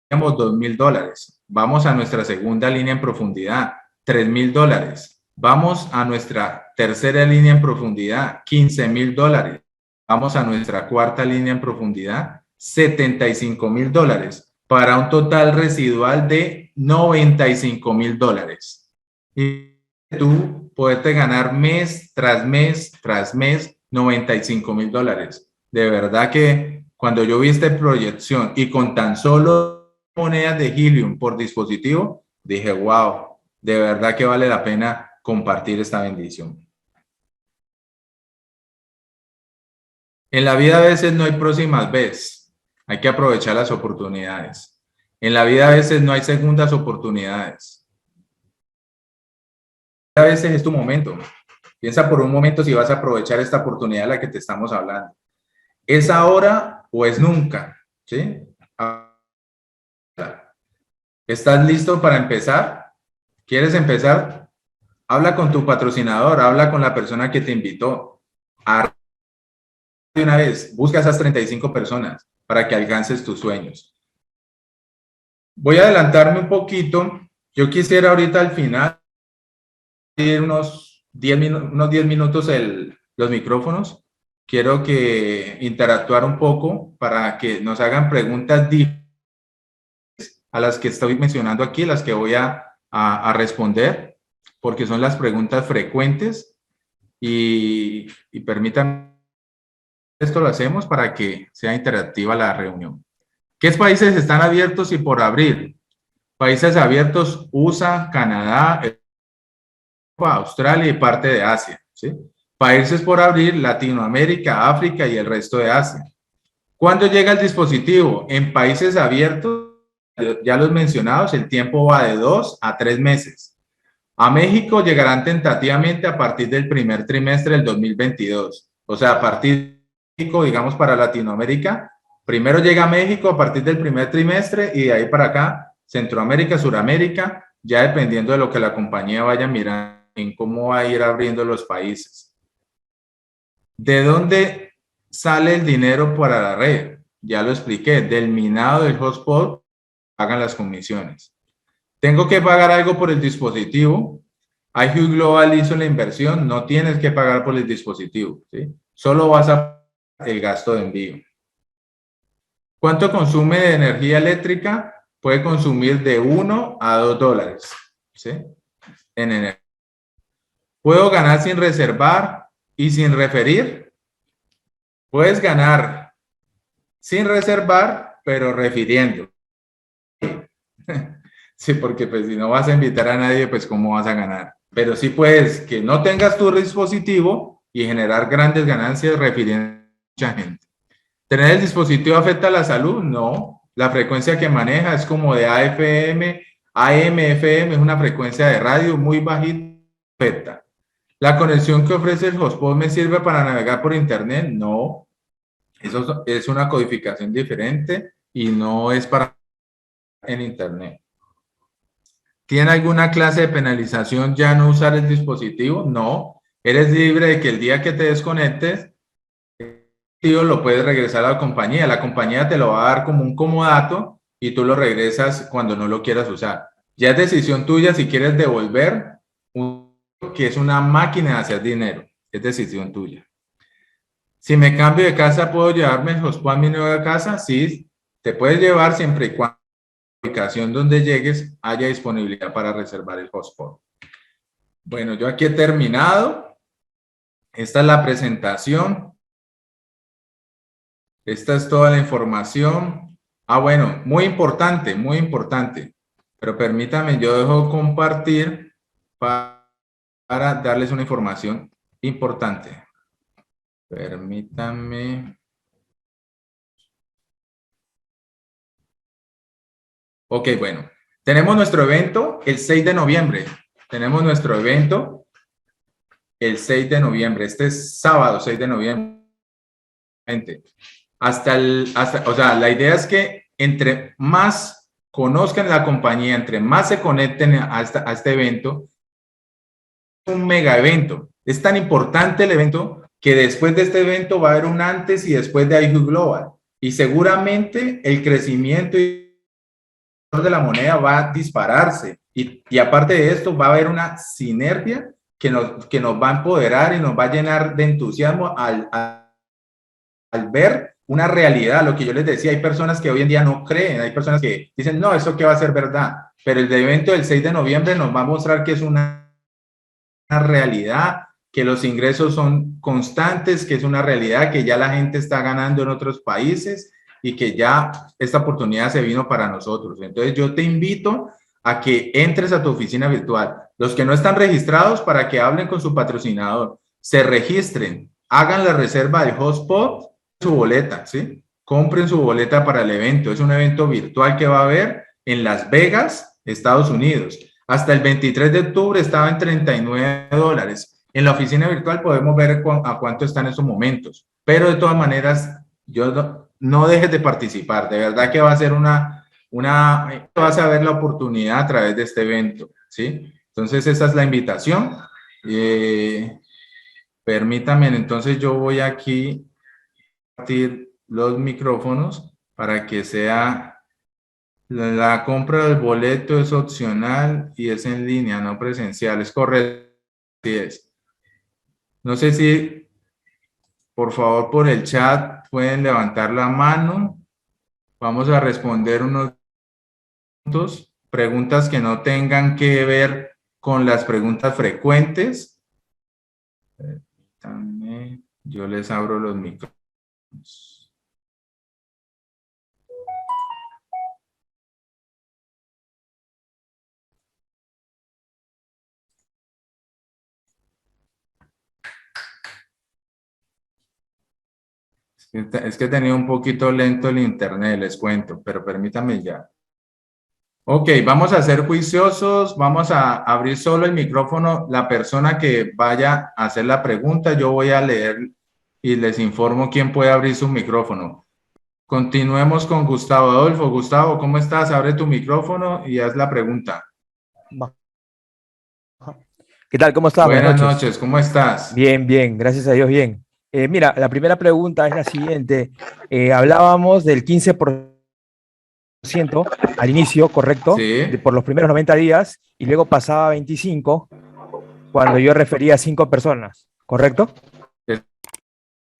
teníamos $2,000. Vamos a nuestra segunda línea en profundidad, $3,000. Vamos a nuestra tercera línea en profundidad, $15,000. Vamos a nuestra cuarta línea en profundidad, $75,000, para un total residual de $95,000. Y tú poderte ganar mes tras mes tras mes $95,000. De verdad que cuando yo vi esta proyección y con tan solo monedas de Helium por dispositivo, dije, wow, de verdad que vale la pena compartir esta bendición. En la vida a veces no hay próximas veces, hay que aprovechar las oportunidades. En la vida a veces no hay segundas oportunidades. A veces es tu momento. Piensa por un momento si vas a aprovechar esta oportunidad de la que te estamos hablando. ¿Es ahora o es nunca? ¿Sí? ¿Estás listo para empezar? ¿Quieres empezar? Habla con tu patrocinador, habla con la persona que te invitó. De una vez, busca esas 35 personas para que alcances tus sueños. Voy a adelantarme un poquito. Yo quisiera ahorita al final unos 10 minutos los micrófonos. Quiero que interactuar un poco para que nos hagan preguntas a las que estoy mencionando aquí, las que voy a responder, porque son las preguntas frecuentes y permítanme, esto lo hacemos para que sea interactiva la reunión. ¿Qué países están abiertos y por abrir? Países abiertos: USA, Canadá, Australia y parte de Asia, ¿sí? Países por abrir: Latinoamérica, África y el resto de Asia. ¿Cuándo llega el dispositivo? En países abiertos ya los mencionados, el tiempo va de 2 a 3 meses. A México llegarán tentativamente a partir del primer trimestre del 2022. O sea, a partir de México, digamos para Latinoamérica, primero llega a México a partir del primer trimestre y de ahí para acá, Centroamérica, Suramérica, ya dependiendo de lo que la compañía vaya mirando en cómo va a ir abriendo los países. ¿De dónde sale el dinero para la red? Ya lo expliqué, del minado del hotspot pagan las comisiones. ¿Tengo que pagar algo por el dispositivo? iHue Global hizo la inversión, no tienes que pagar por el dispositivo, ¿sí? Solo vas a pagar el gasto de envío. ¿Cuánto consume de energía eléctrica? Puede consumir de 1 a 2 dólares, ¿sí? En energía. ¿Puedo ganar sin reservar y sin referir? Puedes ganar sin reservar, pero refiriendo. Sí, porque pues si no vas a invitar a nadie, pues ¿cómo vas a ganar? Pero sí puedes que no tengas tu dispositivo y generar grandes ganancias refiriendo a mucha gente. ¿Tener el dispositivo afecta a la salud? No. La frecuencia que maneja es como de AFM, AM, FM, es una frecuencia de radio muy bajita, afecta. ¿La conexión que ofrece el hotspot me sirve para navegar por internet? No. Eso es una codificación diferente y no es para en internet. ¿Tiene alguna clase de penalización ya no usar el dispositivo? No. Eres libre de que el día que te desconectes, lo puedes regresar a la compañía. La compañía te lo va a dar como un comodato y tú lo regresas cuando no lo quieras usar. Ya es decisión tuya si quieres devolver que es una máquina de hacer dinero. Es decisión tuya. Si me cambio de casa, ¿puedo llevarme el hotspot a mi nueva casa? Sí, te puedes llevar siempre y cuando la ubicación donde llegues haya disponibilidad para reservar el hotspot. Bueno, yo aquí he terminado. Esta es la presentación. Esta es toda la información. Ah, bueno, muy importante, muy importante. Pero permítame, yo dejo compartir para darles una información importante. Permítame. Ok, bueno. Tenemos nuestro evento el 6 de noviembre. Tenemos nuestro evento el 6 de noviembre. Este es sábado 6 de noviembre. O sea, la idea es que entre más conozcan la compañía, entre más se conecten a este evento, es un mega evento. Es tan importante el evento que después de este evento va a haber un antes y después de iHue Global. Y seguramente el crecimiento de la moneda va a dispararse. Y aparte de esto, va a haber una sinergia que nos va a empoderar y nos va a llenar de entusiasmo al ver una realidad, lo que yo les decía, hay personas que hoy en día no creen, hay personas que dicen, no, eso que va a ser verdad, pero el evento del 6 de noviembre nos va a mostrar que es una realidad, que los ingresos son constantes, que es una realidad, que ya la gente está ganando en otros países y que ya esta oportunidad se vino para nosotros. Entonces yo te invito a que entres a tu oficina virtual. Los que no están registrados, para que hablen con su patrocinador, se registren, hagan la reserva del hotspot, su boleta, ¿sí? Compren su boleta para el evento. Es un evento virtual que va a haber en Las Vegas, Estados Unidos. Hasta el 23 de octubre estaba en $39. En la oficina virtual podemos ver a cuánto están en esos momentos. Pero de todas maneras, no dejes de participar. De verdad que va a ser vas a ver la oportunidad a través de este evento, ¿sí? Entonces, esa es la invitación. Permítanme, entonces yo voy aquí a compartir los micrófonos para que sea la compra del boleto es opcional y es en línea, no presencial. Es correcto. Así es. No sé si, por favor, por el chat pueden levantar la mano. Vamos a responder unos preguntas que no tengan que ver con las preguntas frecuentes. También yo les abro los micrófonos. Es que tenía un poquito lento el internet, les cuento, pero permítanme ya. Ok, vamos a ser juiciosos, vamos a abrir solo el micrófono. La persona que vaya a hacer la pregunta, yo voy a leer y les informo quién puede abrir su micrófono. Continuemos con Gustavo Adolfo. Gustavo, ¿cómo estás? Abre tu micrófono y haz la pregunta. ¿Qué tal? ¿Cómo estás? Buenas noches, ¿cómo estás? Bien, bien, gracias a Dios, bien. Mira, la primera pregunta es la siguiente. Hablábamos del 15% al inicio, ¿correcto? Sí. Por los primeros 90 días y luego pasaba a 25 cuando yo refería a 5 personas, ¿correcto? ¿Es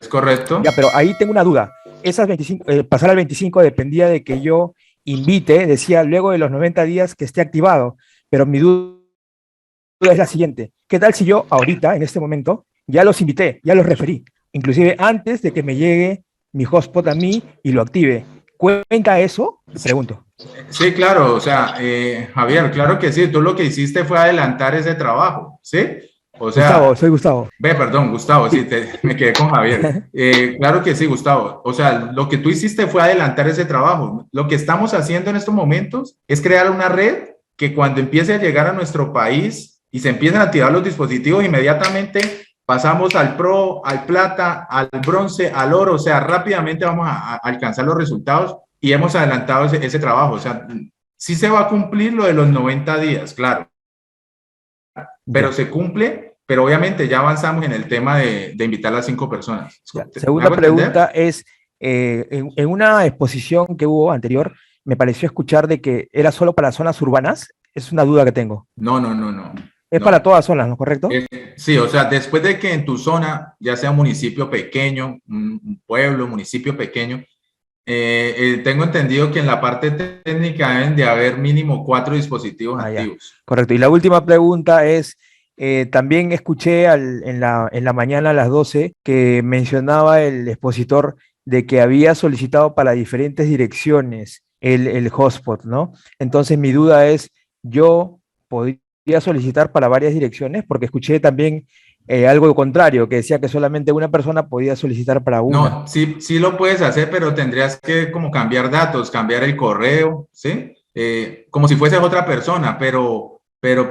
correcto? Ya, pero ahí tengo una duda. Esas 25, pasar al 25 dependía de que yo invite, decía luego de los 90 días que esté activado, pero mi duda es la siguiente. ¿Qué tal si yo ahorita, en este momento, ya los invité, ya los referí, inclusive antes de que me llegue mi hotspot a mí y lo active? ¿Cuenta eso? Pregunto. Sí, claro, o sea, Javier, claro que sí, tú lo que hiciste fue adelantar ese trabajo, ¿sí? O sea, Gustavo, soy Gustavo. Perdón, Gustavo, sí, me quedé con Javier. Claro que sí, Gustavo. O sea, lo que tú hiciste fue adelantar ese trabajo. Lo que estamos haciendo en estos momentos es crear una red que cuando empiece a llegar a nuestro país y se empiecen a activar los dispositivos, inmediatamente pasamos al Pro, al Plata, al Bronce, al Oro. O sea, rápidamente vamos a alcanzar los resultados y hemos adelantado ese trabajo. O sea, sí se va a cumplir lo de los 90 días, claro. Pero se cumple, pero obviamente ya avanzamos en el tema de invitar a las 5 personas. Segunda pregunta es, en una exposición que hubo anterior, me pareció escuchar de que era solo para zonas urbanas. Es una duda que tengo. No. Es para todas zonas, ¿no? ¿Correcto? Sí, o sea, después de que en tu zona, ya sea un municipio pequeño, un pueblo, municipio pequeño, tengo entendido que en la parte técnica deben de haber mínimo 4 dispositivos activos. Correcto. Y la última pregunta es, también escuché en la mañana a las 12 que mencionaba el expositor de que había solicitado para diferentes direcciones el hotspot, ¿no? Entonces mi duda es, ¿yo podría solicitar para varias direcciones? Porque escuché también algo contrario, que decía que solamente una persona podía solicitar para una. No, sí lo puedes hacer, pero tendrías que como cambiar datos, cambiar el correo, ¿sí? Como si fueses otra persona, pero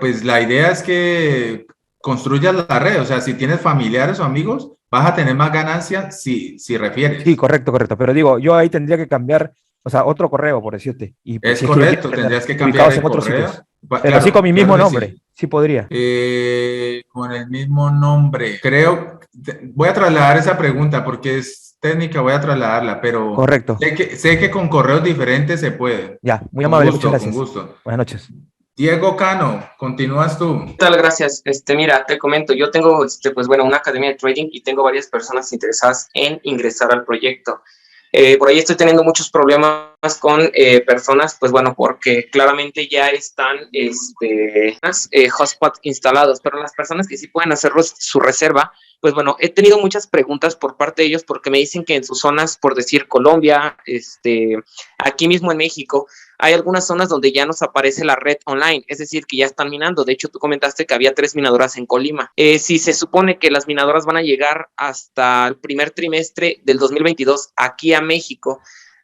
pues la idea es que construyas la red. O sea, si tienes familiares o amigos, vas a tener más ganancia si refieres. Sí, correcto. Pero digo, yo ahí tendría que cambiar, o sea, otro correo, por decirte. Y es correcto, tendrías que cambiar el correo. Pero claro, sí con mi mismo nombre, sí podría. Con el mismo nombre. Creo, voy a trasladar esa pregunta porque es técnica, voy a trasladarla, pero correcto. Sé que con correos diferentes se puede. Ya, muy amable, gusto, muchas gracias. Con gusto. Buenas noches. Diego Cano, continúas tú. ¿Qué tal? Gracias. Mira, te comento, yo tengo, pues bueno, una academia de trading y tengo varias personas interesadas en ingresar al proyecto. Por ahí estoy teniendo muchos problemas con personas, pues bueno, porque claramente ya están hotspot instalados, pero las personas que sí pueden hacer su reserva, pues bueno, he tenido muchas preguntas por parte de ellos porque me dicen que en sus zonas, por decir Colombia, aquí mismo en México, hay algunas zonas donde ya nos aparece la red online, es decir, que ya están minando. De hecho, tú comentaste que había 3 minadoras en Colima. Si se supone que las minadoras van a llegar hasta el primer trimestre del 2022 aquí a México,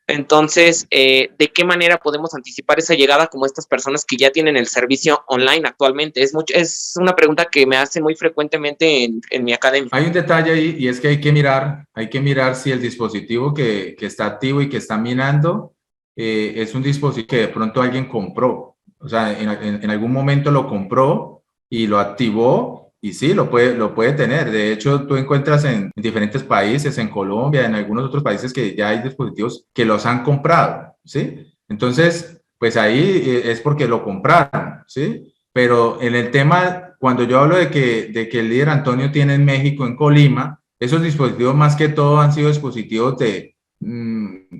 entonces, ¿de qué manera podemos anticipar esa llegada como estas personas que ya tienen el servicio online actualmente? Es una pregunta que me hacen muy frecuentemente en mi academia. Hay un detalle ahí y es que hay que mirar si el dispositivo que está activo y que está minando es un dispositivo que de pronto alguien compró. O sea, en algún momento lo compró y lo activó y sí, lo puede tener. De hecho, tú encuentras en diferentes países, en Colombia, en algunos otros países que ya hay dispositivos que los han comprado, ¿sí? Entonces, pues ahí es porque lo compraron, ¿sí? Pero en el tema, cuando yo hablo de que el líder Antonio tiene en México, en Colima, esos dispositivos más que todo han sido dispositivos de,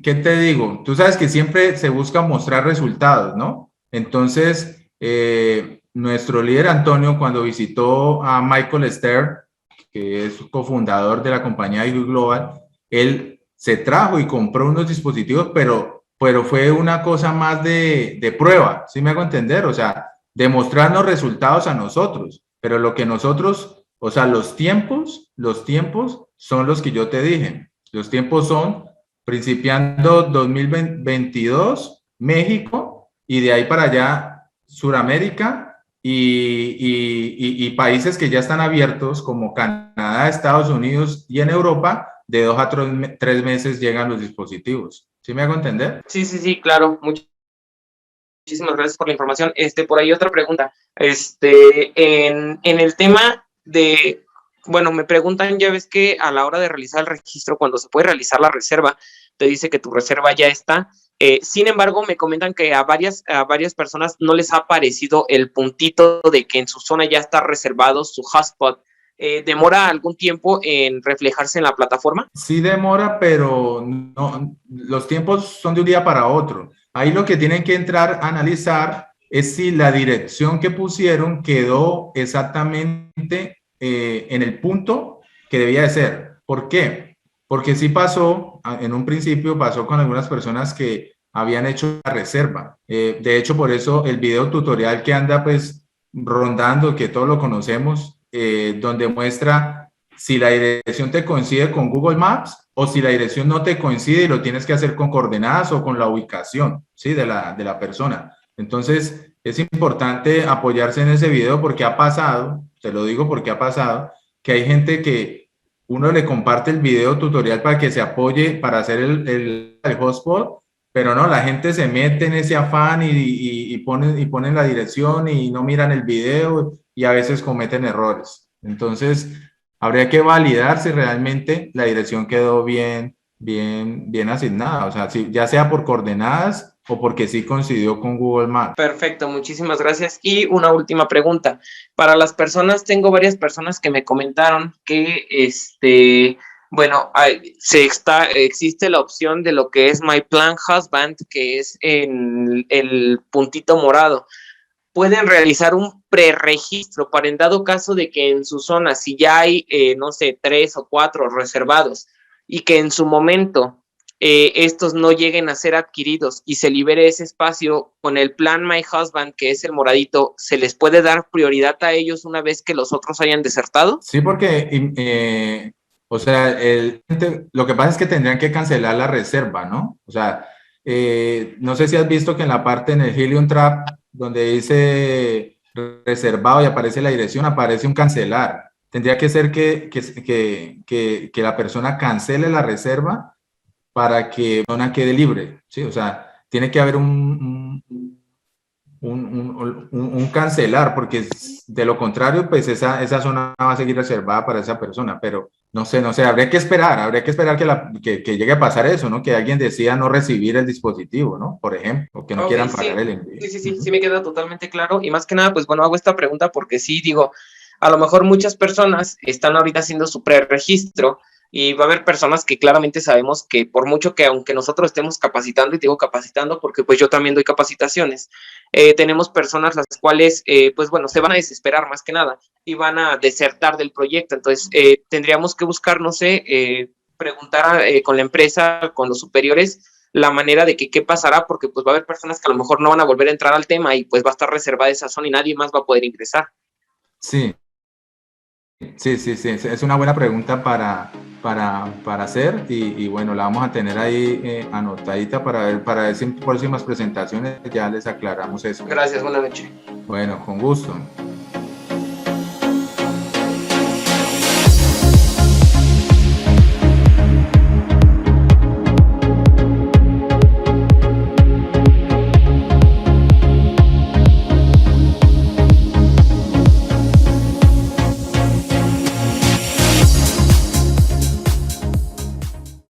¿qué te digo? Tú sabes que siempre se busca mostrar resultados, ¿no? Entonces, nuestro líder Antonio, cuando visitó a Michael Stern, que es cofundador de la compañía IQ Global, él se trajo y compró unos dispositivos, pero fue una cosa más de prueba, ¿sí me hago entender? O sea, demostrarnos resultados a nosotros, pero lo que nosotros, o sea, los tiempos son los que yo te dije. Los tiempos son principiando 2022, México, y de ahí para allá Suramérica y países que ya están abiertos como Canadá, Estados Unidos y en Europa, de 2 a 3 meses llegan los dispositivos. ¿Sí me hago entender? Sí, claro. Muchísimas gracias por la información. Por ahí otra pregunta. En el tema de, bueno, me preguntan, ya ves que a la hora de realizar el registro, cuando se puede realizar la reserva, te dice que tu reserva ya está. Sin embargo, me comentan que a varias personas no les ha aparecido el puntito de que en su zona ya está reservado su hotspot. ¿Demora algún tiempo en reflejarse en la plataforma? Sí demora, pero no, los tiempos son de un día para otro. Ahí lo que tienen que entrar a analizar es si la dirección que pusieron quedó exactamente en el punto que debía de ser. ¿Por qué? Porque sí pasó, en un principio pasó con algunas personas que habían hecho la reserva. De hecho, por eso el video tutorial que anda pues rondando, que todos lo conocemos, donde muestra si la dirección te coincide con Google Maps o si la dirección no te coincide y lo tienes que hacer con coordenadas o con la ubicación, ¿sí? de la persona. Entonces, es importante apoyarse en ese video porque ha pasado, te lo digo porque ha pasado, que hay gente que uno le comparte el video tutorial para que se apoye para hacer el hotspot, pero no, la gente se mete en ese afán y ponen la dirección y no miran el video y a veces cometen errores. Entonces, habría que validar si realmente la dirección quedó bien asignada, o sea, si, ya sea por coordenadas o porque sí coincidió con Google Maps. Perfecto, muchísimas gracias. Y una última pregunta. Para las personas, tengo varias personas que me comentaron que bueno, existe la opción de lo que es My Plan Husband, que es en el puntito morado. Pueden realizar un preregistro para en dado caso de que en su zona, si ya hay, no sé, 3 o 4 reservados y que en su momento estos no lleguen a ser adquiridos y se libere ese espacio con el plan My Husband, que es el moradito, ¿se les puede dar prioridad a ellos una vez que los otros hayan desertado? Sí, porque, o sea, lo que pasa es que tendrían que cancelar la reserva, ¿no? O sea, no sé si has visto que en la parte en el Helium Trap, donde dice reservado y aparece la dirección, aparece un cancelar. Tendría que ser que la persona cancele la reserva para que la persona quede libre, ¿sí? O sea, tiene que haber un cancelar, porque de lo contrario, pues esa zona va a seguir reservada para esa persona, pero no sé, habría que esperar que llegue a pasar eso, ¿no? Que alguien decida no recibir el dispositivo, ¿no? Por ejemplo, o que no quieran pagar el envío. Sí, me queda totalmente claro, y más que nada, pues bueno, hago esta pregunta porque sí, digo, a lo mejor muchas personas están ahorita haciendo su preregistro y va a haber personas que claramente sabemos que por mucho que aunque nosotros estemos capacitando, y digo capacitando porque pues yo también doy capacitaciones, tenemos personas las cuales pues bueno, se van a desesperar más que nada y van a desertar del proyecto. Entonces tendríamos que buscar, no sé, preguntar con la empresa, con los superiores, la manera de que qué pasará, porque pues va a haber personas que a lo mejor no van a volver a entrar al tema y pues va a estar reservada esa zona y nadie más va a poder ingresar. Sí, es una buena pregunta para hacer y bueno, la vamos a tener ahí anotadita para ver si en próximas presentaciones ya les aclaramos eso. Gracias, buenas noches. Bueno, con gusto.